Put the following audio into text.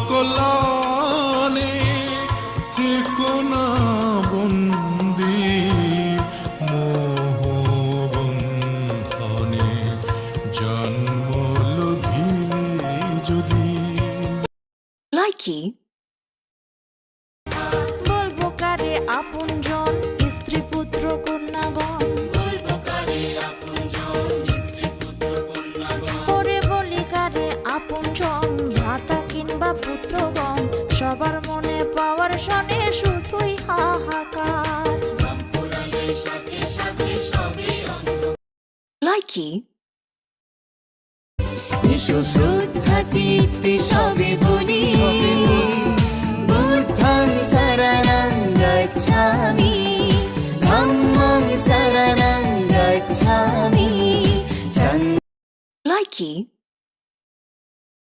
কল্যাণে থেকো না বন্দী মোহবন্ধনে জন্ম লোভিলে যদি। লাইকি বলবো কারে আপনজন স্ত্রী পুত্র কন্যাগণ, ওরে বলি কারে আপনজন ভ্রাতা কিংবা পুত্রগণ, সবার মনে পাওয়ার শনে শুধুই হাহাকার। লাইকি এসো শ্রদ্ধা চিত্তে সবে বলি, বুদ্ধং শরণং গচ্ছামি, ধম্মং শরণং গচ্ছামি। লাইকি